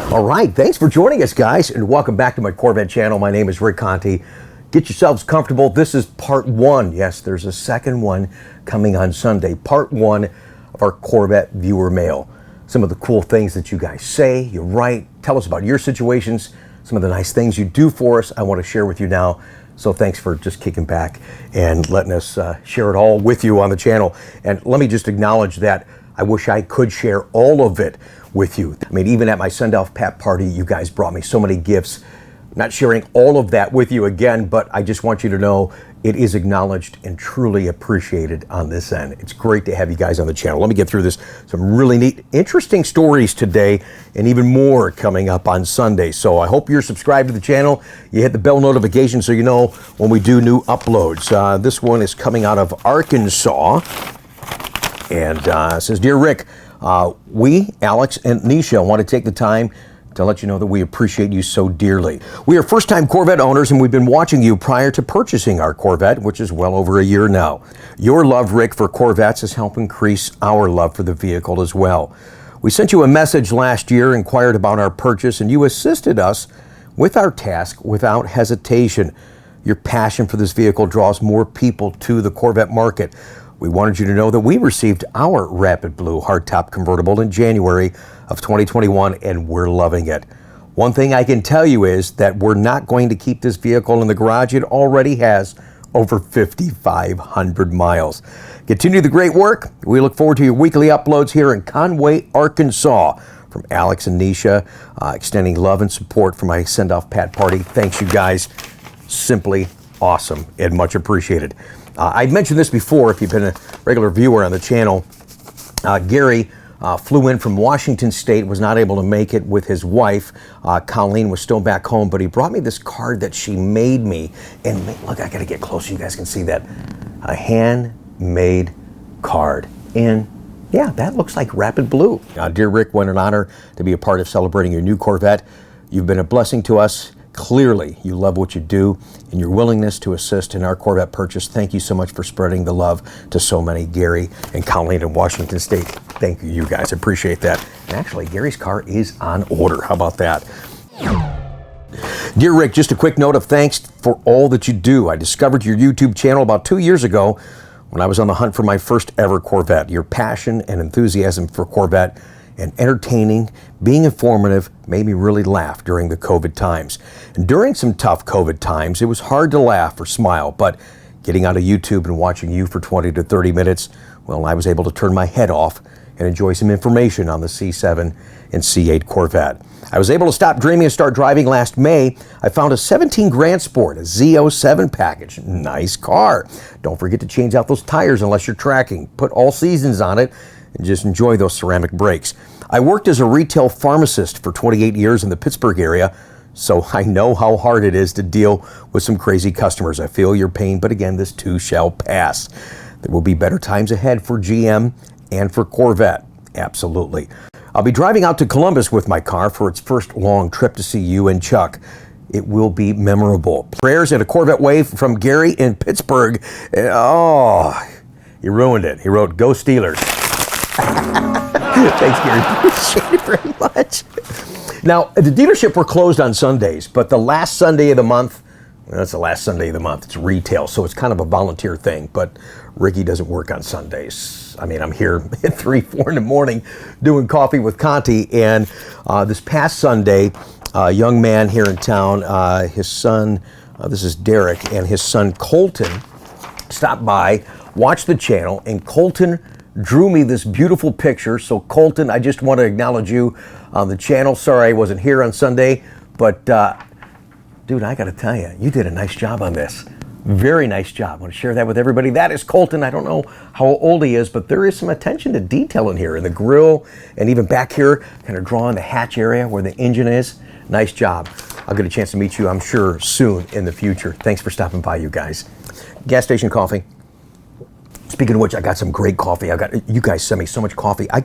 All right, thanks for joining us, guys, and welcome back to my Corvette channel. My name is Rick Conti. Get yourselves comfortable. This is part one. Yes, there's a second one coming on Sunday. Part one of our Corvette viewer mail. Some of the cool things that you guys say, you write, tell us about your situations, some of the nice things you do for us, I want to share with you now. So thanks for just kicking back and letting us share it all with you on the channel. And let me just acknowledge that I wish I could share all of it with you. I mean, even at my send-off pat party, you guys brought me so many gifts. Not sharing all of that with you again, but I just want you to know it is acknowledged and truly appreciated on this end. It's great to have you guys on the channel. Let me get through this. Some really neat, interesting stories today, and even more coming up on Sunday. So I hope you're subscribed to the channel. You hit the bell notification so you know when we do new uploads. This one is coming out of Arkansas, and it says, "Dear Rick, we, Alex and Nisha, want to take the time to let you know that we appreciate you so dearly. We are first-time Corvette owners, and we've been watching you prior to purchasing our Corvette, which is well over a year now. Your love, Rick, for Corvettes has helped increase our love for the vehicle as well. We sent you a message last year, inquired about our purchase, and you assisted us with our task without hesitation. Your passion for this vehicle draws more people to the Corvette market. We wanted you to know that we received our Rapid Blue hardtop convertible in January of 2021, and we're loving it. One thing I can tell you is that we're not going to keep this vehicle in the garage. It already has over 5,500 miles. Continue the great work. We look forward to your weekly uploads here in Conway, Arkansas. From Alex and Nisha, extending love and support for my send-off pat party. Thanks, you guys. Simply awesome and much appreciated." I've mentioned this before if you've been a regular viewer on the channel. Gary flew in from Washington State, was not able to make it with his wife. Colleen was still back home, but he brought me this card that she made me. And look, I gotta get closer, you guys can see that. A handmade card. And yeah, that looks like Rapid Blue. Dear Rick, what an honor to be a part of celebrating your new Corvette. You've been a blessing to us. Clearly, you love what you do, and your willingness to assist in our Corvette purchase. Thank you so much for spreading the love to so many. Gary and Colleen in Washington State. Thank you, you guys. Appreciate that. And actually, Gary's car is on order. How about that? Dear Rick, just a quick note of thanks for all that you do. I discovered your YouTube channel about 2 years ago when I was on the hunt for my first ever Corvette. Your passion and enthusiasm for Corvette and entertaining, being informative, made me really laugh during the COVID times. And during some tough COVID times, it was hard to laugh or smile, but getting onto YouTube and watching you for 20 to 30 minutes, well, I was able to turn my head off and enjoy some information on the C7 and C8 Corvette. I was able to stop dreaming and start driving last May. I found a 17 Grand Sport, a Z07 package. Nice car. Don't forget to change out those tires unless you're tracking. Put all seasons on it and just enjoy those ceramic brakes. I worked as a retail pharmacist for 28 years in the Pittsburgh area, so I know how hard it is to deal with some crazy customers. I feel your pain, but again, this too shall pass. There will be better times ahead for GM and for Corvette. Absolutely. I'll be driving out to Columbus with my car for its first long trip to see you and Chuck. It will be memorable. Prayers and a Corvette wave from Gary in Pittsburgh. Oh, he ruined it. He wrote, "Go Steelers." Thanks, Gary. Appreciate it very much. Now, the dealership were closed on Sundays, but the last Sunday of the month, well, that's the last Sunday of the month. It's retail, so it's kind of a volunteer thing, but Ricky doesn't work on Sundays. I mean, I'm here at 3, 4 in the morning doing coffee with Conti, and this past Sunday, a young man here in town, his son, this is Derek, and his son Colton stopped by, watched the channel, and Colton drew me this beautiful picture. So Colton, I just want to acknowledge you on the channel. Sorry I wasn't here on Sunday, but dude, I got to tell you, you did a nice job on this. Very nice job. I want to share that with everybody. That is Colton. I don't know how old he is, but there is some attention to detail in here, in the grill, and even back here, kind of drawing the hatch area where the engine is. Nice job. I'll get a chance to meet you, I'm sure, soon in the future. Thanks for stopping by, you guys. Gas station coffee. Speaking of which, I got some great coffee. You guys sent me so much coffee. I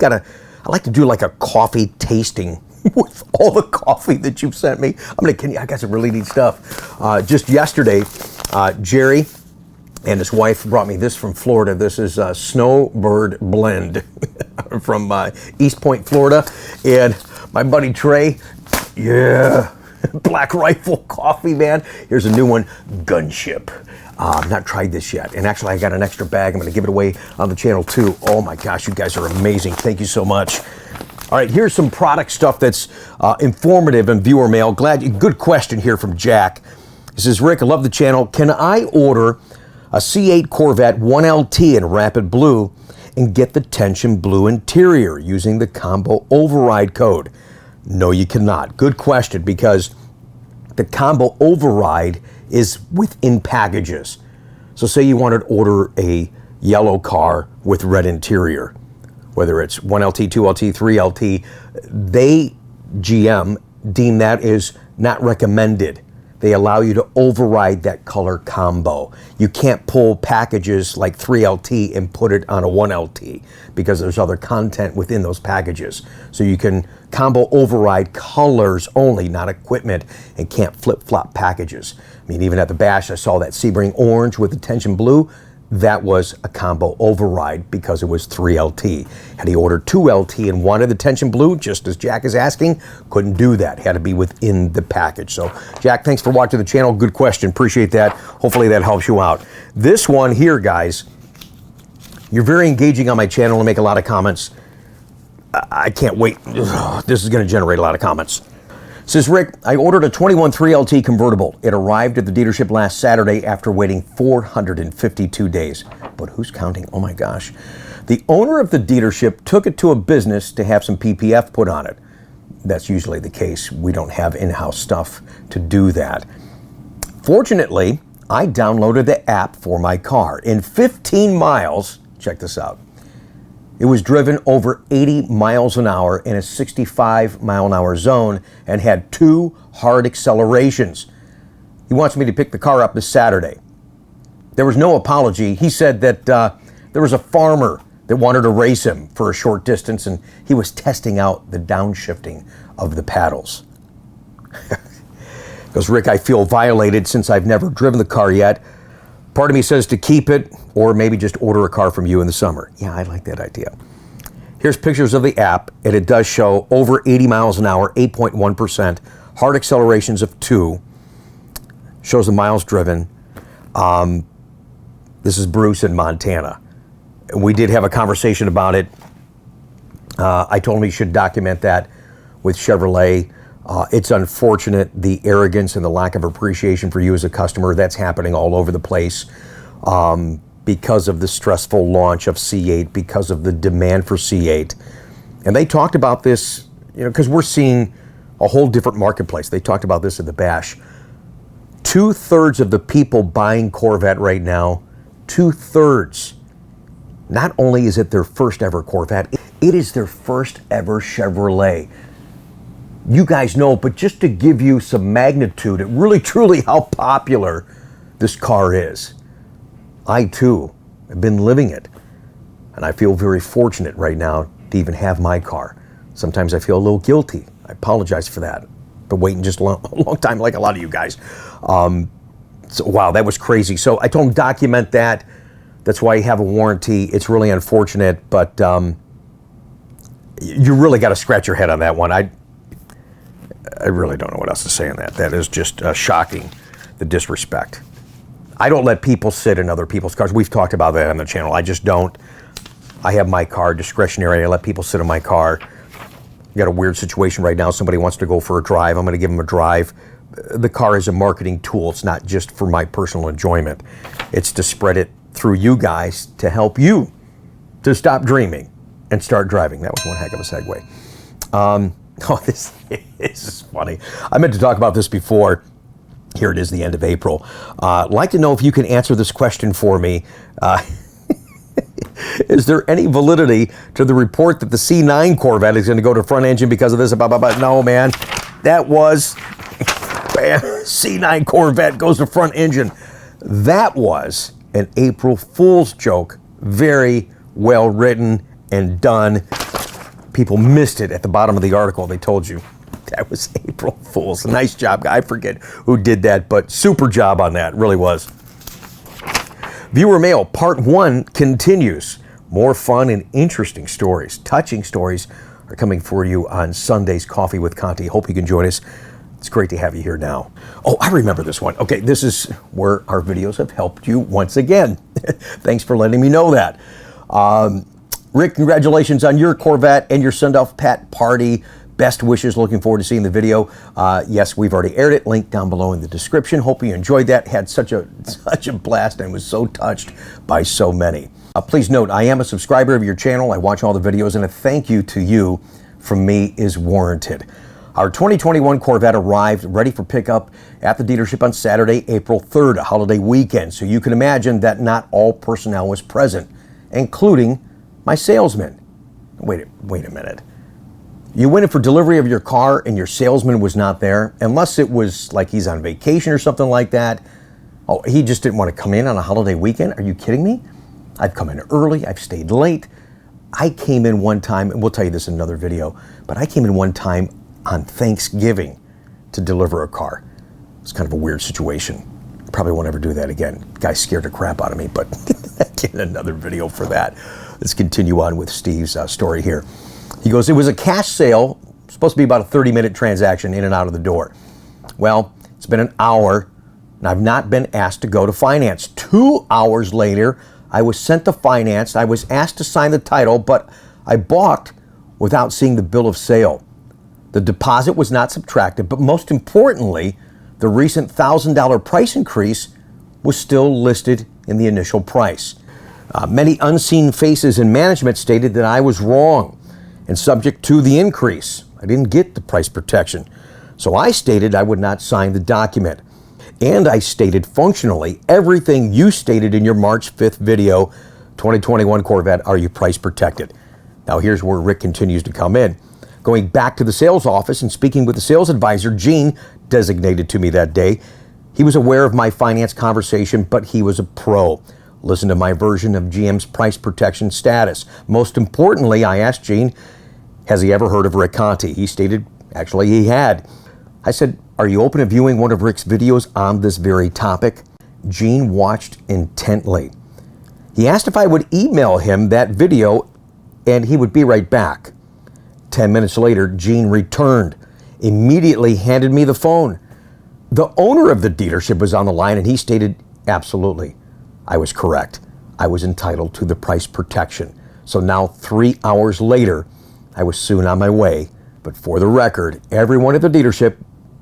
like to do like a coffee tasting with all the coffee that you've sent me. I got some really neat stuff. Just yesterday, Jerry and his wife brought me this from Florida. This is a Snowbird Blend from East Point, Florida. And my buddy Trey Yeah. Black Rifle Coffee, man. Here's a new one, Gunship. I've not tried this yet. And actually, I got an extra bag. I'm going to give it away on the channel, too. Oh, my gosh, you guys are amazing. Thank you so much. All right, here's some product stuff that's informative and viewer mail. Good question here from Jack. He says, Rick, I love the channel. Can I order a C8 Corvette 1LT in Rapid Blue and get the tension blue interior using the combo override code? No, you cannot. Good question, because the combo override is within packages. So say you wanted to order a yellow car with red interior, whether it's 1LT, 2LT, 3LT, GM deem that is not recommended. They allow you to override that color combo. You can't pull packages like 3LT and put it on a 1LT because there's other content within those packages. So you can combo override colors only, not equipment, and can't flip-flop packages. I mean, even at the bash, I saw that Sebring orange with the tension blue. That was a combo override because it was 3LT. Had he ordered 2LT and wanted the tension blue, just as Jack is asking, couldn't do that. Had to be within the package. So, Jack, thanks for watching the channel. Good question. Appreciate that. Hopefully that helps you out. This one here, guys, you're very engaging on my channel and make a lot of comments. I can't wait. This is going to generate a lot of comments. Says, Rick, I ordered a 21 3LT convertible. It arrived at the dealership last Saturday after waiting 452 days. But who's counting? Oh my gosh. The owner of the dealership took it to a business to have some PPF put on it. That's usually the case. We don't have in-house stuff to do that. Fortunately, I downloaded the app for my car. In 15 miles, check this out, it was driven over 80 miles an hour in a 65 mile an hour zone and had 2 hard accelerations. He wants me to pick the car up this Saturday. There was no apology. He said that there was a farmer that wanted to race him for a short distance and he was testing out the downshifting of the paddles. Goes, Rick, I feel violated since I've never driven the car yet. Part of me says to keep it or maybe just order a car from you in the summer. Yeah, I like that idea. Here's pictures of the app, and it does show over 80 miles an hour, 8.1%, hard accelerations of 2, shows the miles driven. This is Bruce in Montana. We did have a conversation about it. I told him he should document that with Chevrolet. It's unfortunate, the arrogance and the lack of appreciation for you as a customer. That's happening all over the place because of the stressful launch of C8, because of the demand for C8. And they talked about this, you know, because we're seeing a whole different marketplace. They talked about this at the bash. 2/3 of the people buying Corvette right now, 2/3, not only is it their first ever Corvette, it is their first ever Chevrolet. You guys know, but just to give you some magnitude, it really truly how popular this car is. I too have been living it, and I feel very fortunate right now to even have my car. Sometimes I feel a little guilty. I apologize for that. Been waiting just a long time, like a lot of you guys. So wow, that was crazy. So I told him document that. That's why you have a warranty. It's really unfortunate, but you really got to scratch your head on that one. I really don't know what else to say on that. That is just shocking, the disrespect. I don't let people sit in other people's cars. We've talked about that on the channel. I just don't. I have my car, discretionary. I let people sit in my car. I got a weird situation right now. Somebody wants to go for a drive. I'm going to give them a drive. The car is a marketing tool. It's not just for my personal enjoyment. It's to spread it through you guys to help you to stop dreaming and start driving. That was one heck of a segue. Oh, this is funny. I meant to talk about this before. Here it is, the end of April. I'd like to know if you can answer this question for me. Is there any validity to the report that the C9 Corvette is going to go to front engine because of this? Blah, blah, blah. No, man. That was C9 Corvette goes to front engine. That was an April Fool's joke. Very well written and done. People missed it at the bottom of the article. They told you that was April Fool's. Nice job, guy. I forget who did that, but super job on that. Really was. Viewer mail part 1 continues. More fun and interesting stories, touching stories are coming for you on Sunday's Coffee with Conti. Hope you can join us. It's great to have you here now. Oh, I remember this one. Okay, this is where our videos have helped you once again. Thanks for letting me know that. Rick, congratulations on your Corvette and your send-off Pat party. Best wishes. Looking forward to seeing the video. Yes, we've already aired it. Link down below in the description. Hope you enjoyed that. Had such a blast and was so touched by so many. Please note, I am a subscriber of your channel. I watch all the videos, and a thank you to you from me is warranted. Our 2021 Corvette arrived ready for pickup at the dealership on Saturday, April 3rd, a holiday weekend. So you can imagine that not all personnel was present, including my salesman. Wait a minute. You went in for delivery of your car and your salesman was not there, unless it was like he's on vacation or something like that. Oh, he just didn't want to come in on a holiday weekend? Are you kidding me? I've come in early, I've stayed late. I came in one time, and we'll tell you this in another video, but I came in one time on Thanksgiving to deliver a car. It's kind of a weird situation. Probably won't ever do that again. Guy scared the crap out of me, but again, another video for that. Let's continue on with Steve's story here. He goes, it was a cash sale, supposed to be about a 30-minute transaction in and out of the door. Well, it's been an hour, and I've not been asked to go to finance. 2 hours later, I was sent to finance. I was asked to sign the title, but I balked without seeing the bill of sale. The deposit was not subtracted, but most importantly, the recent $1,000 price increase was still listed in the initial price. Many unseen faces in management stated that I was wrong and subject to the increase. I didn't get the price protection. So I stated I would not sign the document. And I stated functionally everything you stated in your March 5th video, 2021 Corvette, are you price protected? Now here's where Rick continues to come in. Going back to the sales office and speaking with the sales advisor, Gene, designated to me that day, he was aware of my finance conversation, but he was a pro. Listen to my version of GM's price protection status. Most importantly, I asked Gene, has he ever heard of Rick Conti? He stated, actually, he had. I said, are you open to viewing one of Rick's videos on this very topic? Gene watched intently. He asked if I would email him that video and he would be right back. 10 minutes later, Gene returned, immediately handed me the phone. The owner of the dealership was on the line and he stated, absolutely, I was correct. I was entitled to the price protection. So now 3 hours later, I was soon on my way. But for the record, everyone at the dealership,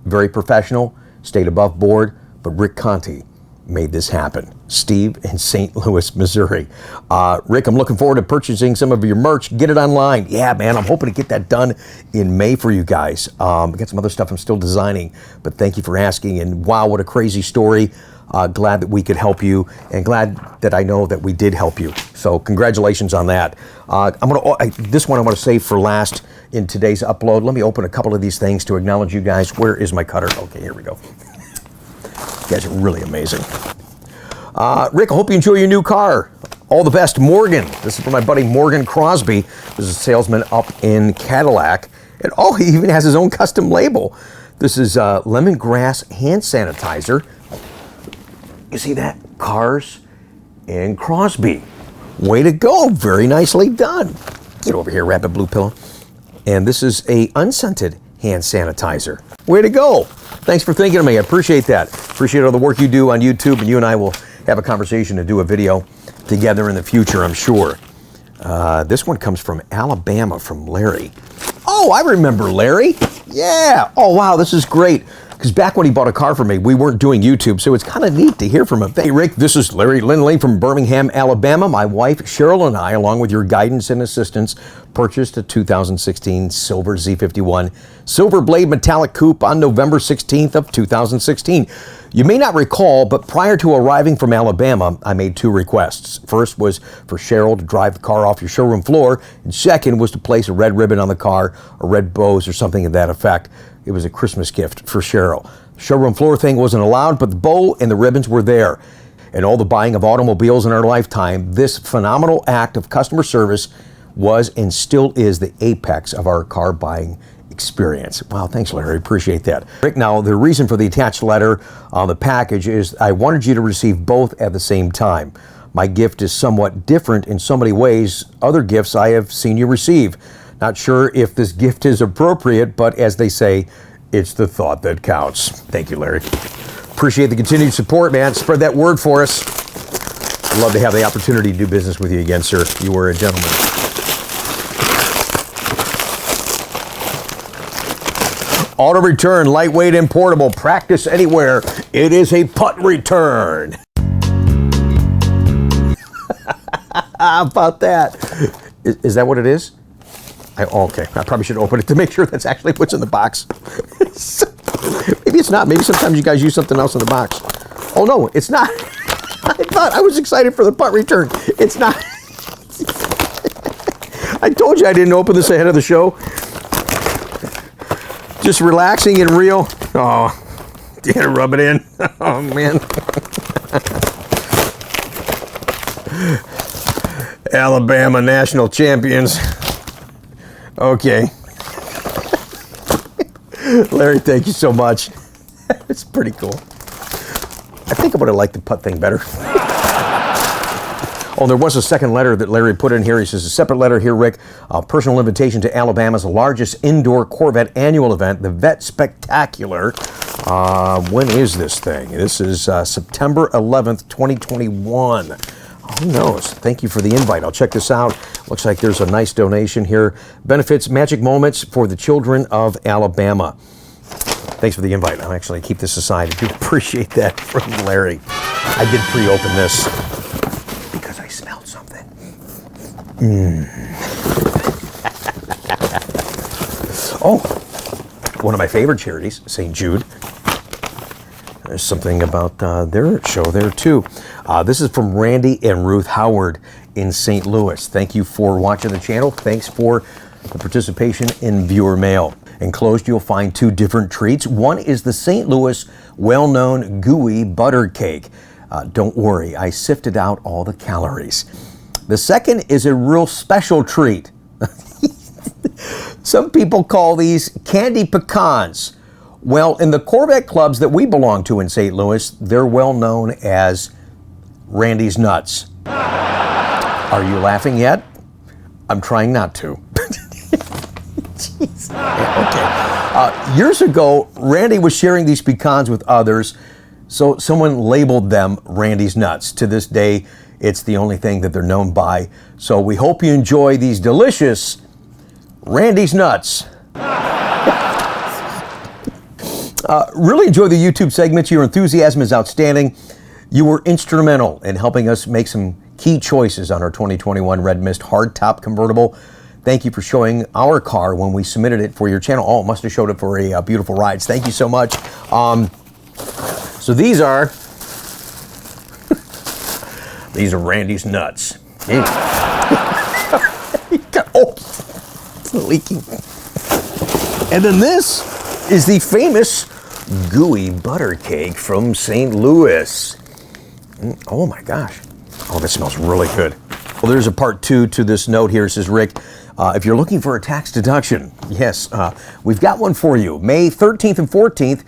very professional, stayed above board, but Rick Conti made this happen. Steve in St. Louis, Missouri. Rick, I'm looking forward to purchasing some of your merch. Get it online. Yeah, man, I'm hoping to get that done in May for you guys. Got some other stuff I'm still designing, but thank you for asking. And wow, what a crazy story. Glad that we could help you, and glad that I know that we did help you. So congratulations on that. This one I want to save for last in today's upload. Let me open a couple of these things to acknowledge you guys. Where is my cutter? Okay, here we go. You guys are really amazing. Rick, I hope you enjoy your new car. All the best, Morgan. This is from my buddy Morgan Crosby. This is a salesman up in Cadillac. And oh, he even has his own custom label. This is lemongrass hand sanitizer. You see that? Cars and Crosby. Way to go. Very nicely done. Get over here, Rapid Blue Pillow. And this is a unscented hand sanitizer. Way to go. Thanks for thinking of me. I appreciate that. Appreciate all the work you do on YouTube, and you and I will have a conversation to do a video together in the future, I'm sure. This one comes from Alabama, from Larry. Oh, I remember Larry. Yeah. Oh, wow, this is great. Because back when he bought a car for me, we weren't doing YouTube, so it's kind of neat to hear from him. Hey, Rick, this is Larry Lindley from Birmingham, Alabama. My wife, Cheryl, and I, along with your guidance and assistance, purchased a 2016 Silver Z51 Silver Blade Metallic Coupe on November 16th of 2016. You may not recall, but prior to arriving from Alabama, I made two requests. First was for Cheryl to drive the car off your showroom floor, and second was to place a red ribbon on the car, or red bows, or something of that effect. It was a Christmas gift for Cheryl. The showroom floor thing wasn't allowed, but the bow and the ribbons were there. In all the buying of automobiles in our lifetime, this phenomenal act of customer service was and still is the apex of our car buying experience. Wow, thanks, Larry. Appreciate that. Rick, now the reason for the attached letter on the package is I wanted you to receive both at the same time. My gift is somewhat different in so many ways other gifts I have seen you receive. Not sure if this gift is appropriate, but as they say, it's the thought that counts. Thank you, Larry. Appreciate the continued support, man. Spread that word for us. I'd love to have the opportunity to do business with you again, sir. You were a gentleman. Auto return, lightweight and portable. Practice anywhere. It is a putt return. How about that? Is that what it is? Okay, I probably should open it to make sure that's actually what's in the box. Maybe it's not. Maybe sometimes you guys use something else in the box. Oh no, it's not. I thought I was excited for the putt return. It's not. I told you I didn't open this ahead of the show. Just relaxing and real. Oh, you gotta rub it in. Oh man. Alabama national champions. Okay. Larry, thank you so much. It's pretty cool. I think I would have liked the putt thing better. Oh, there was a second letter that Larry put in here. He says, a separate letter here, Rick. Personal invitation to Alabama's largest indoor Corvette annual event, the VETTE Spectacular. When is this thing? This is September 11th, 2021. Who knows? Thank you for the invite. I'll check this out. Looks like there's a nice donation here. Benefits Magic Moments for the Children of Alabama. Thanks for the invite. I'll actually keep this aside. I do appreciate that from Larry. I did pre-open this because I smelled something. Oh, one of my favorite charities, St. Jude. There's something about their show there too. This is from Randy and Ruth Howard in St. Louis. Thank you for watching the channel. Thanks for the participation in viewer mail. Enclosed, you'll find two different treats. One is the St. Louis well-known gooey butter cake. Don't worry, I sifted out all the calories. The second is a real special treat. Some people call these candy pecans. Well, in the Corvette clubs that we belong to in St. Louis, they're well known as Randy's Nuts. Are you laughing yet? I'm trying not to. Jeez. Yeah, okay. Years ago, Randy was sharing these pecans with others, so someone labeled them Randy's Nuts. To this day, it's the only thing that they're known by. So we hope you enjoy these delicious Randy's Nuts. Really enjoy the YouTube segments. Your enthusiasm is outstanding. You were instrumental in helping us make some key choices on our 2021 Red Mist hardtop convertible. Thank you for showing our car when we submitted it for your channel. Oh, it must have showed up for a beautiful ride. Thank you so much. So these are Randy's Nuts. Oh, it's leaking. And then this is the famous gooey butter cake from St. Louis. Oh my gosh. Oh, that smells really good. Well, there's a part 2 to this note here. It says, Rick, if you're looking for a tax deduction, yes, we've got one for you. May 13th and 14th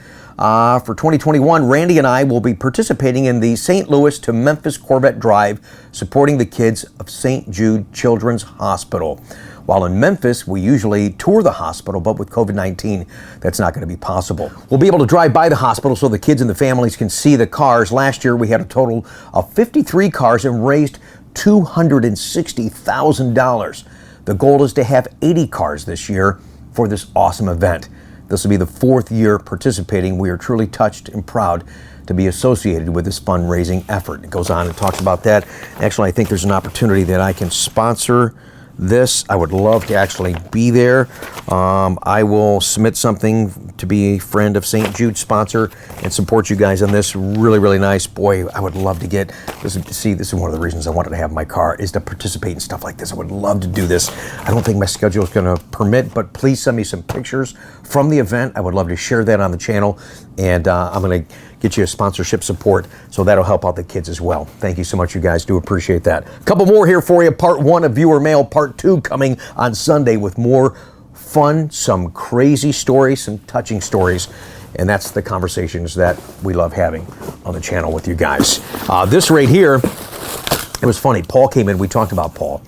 for 2021, Randy and I will be participating in the St. Louis to Memphis Corvette Drive, supporting the kids of St. Jude Children's Hospital. While in Memphis, we usually tour the hospital, but with COVID-19, that's not going to be possible. We'll be able to drive by the hospital so the kids and the families can see the cars. Last year, we had a total of 53 cars and raised $260,000. The goal is to have 80 cars this year for this awesome event. This will be the 4th year participating. We are truly touched and proud to be associated with this fundraising effort. It goes on and talks about that. Actually, I think there's an opportunity that I can sponsor this. I would love to actually be there. I will submit something to be a friend of St. Jude sponsor and support you guys on this. Really, really nice. Boy, I would love to get this. See, this is one of the reasons I wanted to have my car, is to participate in stuff like this. I would love to do this. I don't think my schedule is going to permit, but please send me some pictures from the event. I would love to share that on the channel, and I'm going to get you a sponsorship support, so that'll help out the kids as well. Thank you so much, you guys. Do appreciate that. A couple more here for you. Part 1 of viewer mail. Part 2 coming on Sunday with more fun, some crazy stories, some touching stories, and that's the conversations that we love having on the channel with you guys. This right here, it was funny. Paul came in. We talked about Paul.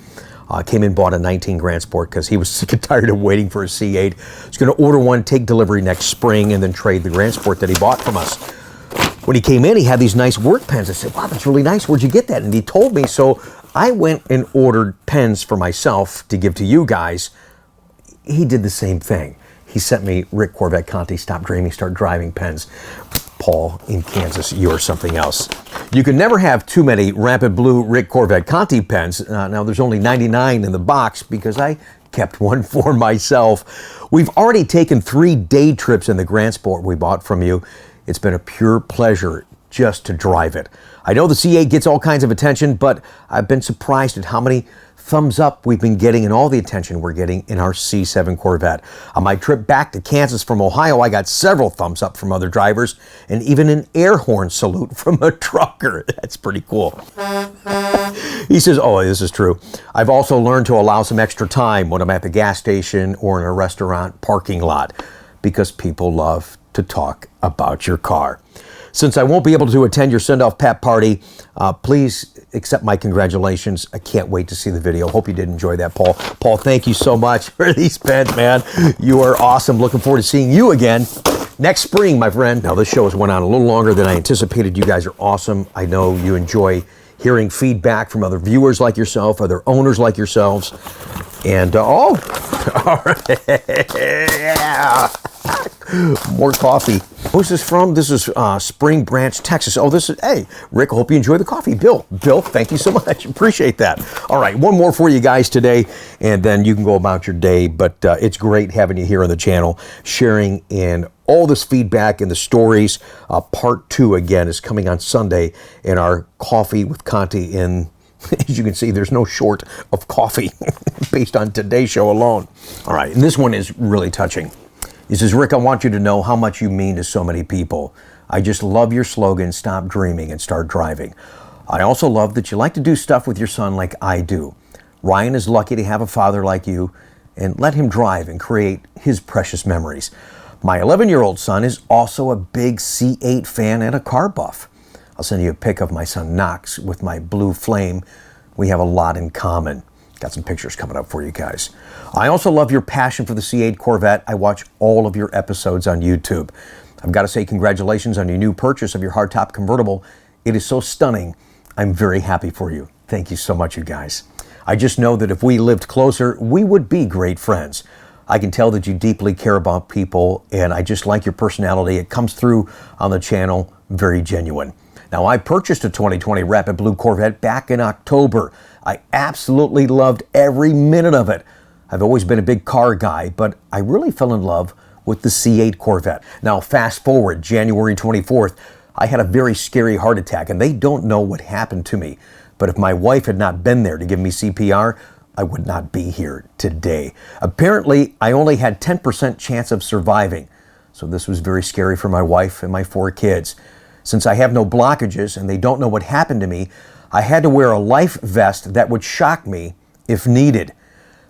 Came in, bought a 19 Grand Sport because he was sick and tired of waiting for a C8. He's going to order one, take delivery next spring, and then trade the Grand Sport that he bought from us. When he came in, he had these nice work pens. I said, wow, that's really nice. Where'd you get that? And he told me, so I went and ordered pens for myself to give to you guys. He did the same thing. He sent me Rick Corvette Conti Stop Dreaming, Start Driving pens. Paul in Kansas, you're something else. You can never have too many Rapid Blue Rick Corvette Conti pens. Now there's only 99 in the box because I kept one for myself. We've already taken 3 day trips in the Grand Sport we bought from you. It's been a pure pleasure just to drive it. I know the C8 gets all kinds of attention, but I've been surprised at how many thumbs up we've been getting and all the attention we're getting in our C7 Corvette. On my trip back to Kansas from Ohio, I got several thumbs up from other drivers and even an air horn salute from a trucker. That's pretty cool. He says, oh, this is true. I've also learned to allow some extra time when I'm at the gas station or in a restaurant parking lot because people love to talk about your car. Since I won't be able to attend your send-off pep party, please accept my congratulations. I can't wait to see the video. Hope you did enjoy that, Paul. Paul, thank you so much for these pens, man. You are awesome. Looking forward to seeing you again next spring, my friend. Now, this show has went on a little longer than I anticipated. You guys are awesome. I know you enjoy hearing feedback from other viewers like yourself, other owners like yourselves. And, all right. Yeah. More coffee. Who's this from? This is Spring Branch, Texas. Oh, this is, hey, Rick, I hope you enjoy the coffee. Bill, thank you so much. Appreciate that. All right, one more for you guys today, and then you can go about your day. But it's great having you here on the channel, sharing in all this feedback and the stories. Part 2, again, is coming on Sunday in our Coffee with Conti in, as you can see, there's no short of coffee based on today's show alone. All right, and this one is really touching. He says, Rick, I want you to know how much you mean to so many people. I just love your slogan, stop dreaming and start driving. I also love that you like to do stuff with your son like I do. Ryan is lucky to have a father like you, and let him drive and create his precious memories. My 11-year-old son is also a big C8 fan and a car buff. I'll send you a pic of my son Knox with my blue flame. We have a lot in common. Got some pictures coming up for you guys. I also love your passion for the C8 Corvette. I watch all of your episodes on YouTube. I've got to say congratulations on your new purchase of your hardtop convertible. It is so stunning. I'm very happy for you. Thank you so much, you guys. I just know that if we lived closer, we would be great friends. I can tell that you deeply care about people, and I just like your personality. It comes through on the channel, very genuine. Now, I purchased a 2020 Rapid Blue Corvette back in October. I absolutely loved every minute of it. I've always been a big car guy, but I really fell in love with the C8 Corvette. Now, fast forward, January 24th, I had a very scary heart attack, and they don't know what happened to me. But if my wife had not been there to give me CPR, I would not be here today. Apparently, I only had 10% chance of surviving. So this was very scary for my wife and my 4 kids. Since I have no blockages and they don't know what happened to me, I had to wear a life vest that would shock me if needed.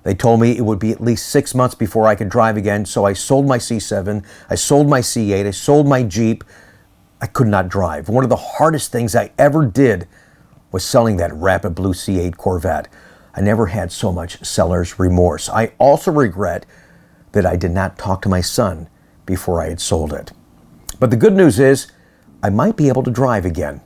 They told me it would be at least 6 months before I could drive again, so I sold my C7, I sold my C8, I sold my Jeep. I could not drive. One of the hardest things I ever did was selling that Rapid Blue C8 Corvette. I never had so much seller's remorse. I also regret that I did not talk to my son before I had sold it. But the good news is, I might be able to drive again.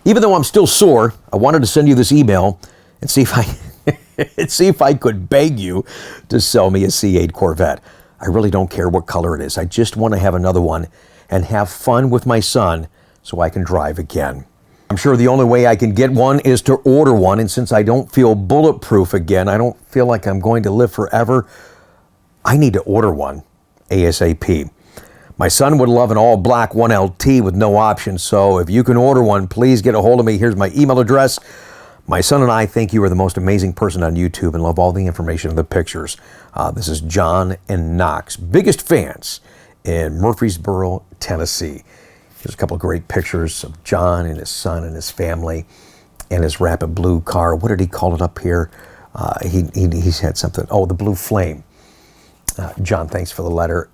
Even though I'm still sore, I wanted to send you this email and see if I could beg you to sell me a C8 Corvette. I really don't care what color it is. I just want to have another one and have fun with my son so I can drive again. I'm sure the only way I can get one is to order one, and since I don't feel bulletproof again, I don't feel like I'm going to live forever, I need to order one ASAP. My son would love an all-black 1LT with no options, so if you can order one, please get a hold of me. Here's my email address. My son and I think you are the most amazing person on YouTube and love all the information and the pictures. This is John and Knox, biggest fans in Murfreesboro, Tennessee. Here's a couple of great pictures of John and his son and his family and his Rapid Blue car. What did he call it up here? He's had something. Oh, the Blue Flame. John, thanks for the letter.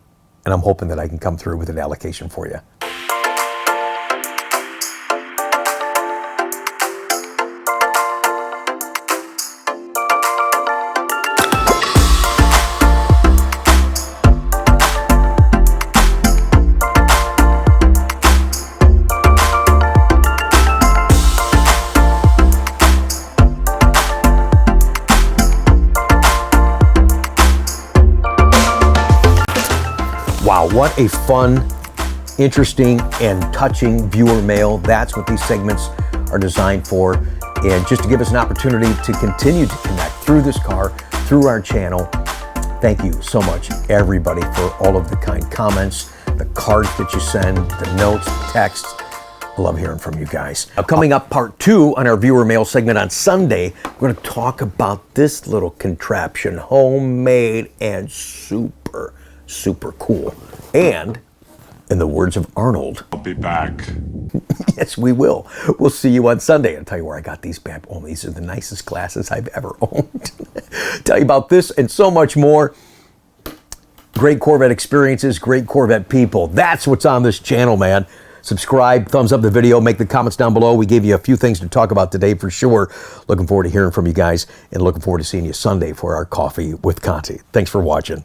And I'm hoping that I can come through with an allocation for you. Wow, what a fun, interesting, and touching viewer mail. That's what these segments are designed for. And just to give us an opportunity to continue to connect through this car, through our channel. Thank you so much, everybody, for all of the kind comments, the cards that you send, the notes, the texts. I love hearing from you guys. Now, coming up, part 2 on our viewer mail segment on Sunday, we're going to talk about this little contraption, homemade and super, super cool. And in the words of Arnold, I'll be back. Yes, we will. We'll see you on Sunday. I'll tell you where I got these bad. Oh, these are the nicest glasses I've ever owned. Tell you about this and so much more. Great Corvette experiences, great Corvette people. That's what's on this channel, man. Subscribe, thumbs up the video, make the comments down below. We gave you a few things to talk about today for sure. Looking forward to hearing from you guys and looking forward to seeing you Sunday for our Coffee with Conti. Thanks for watching.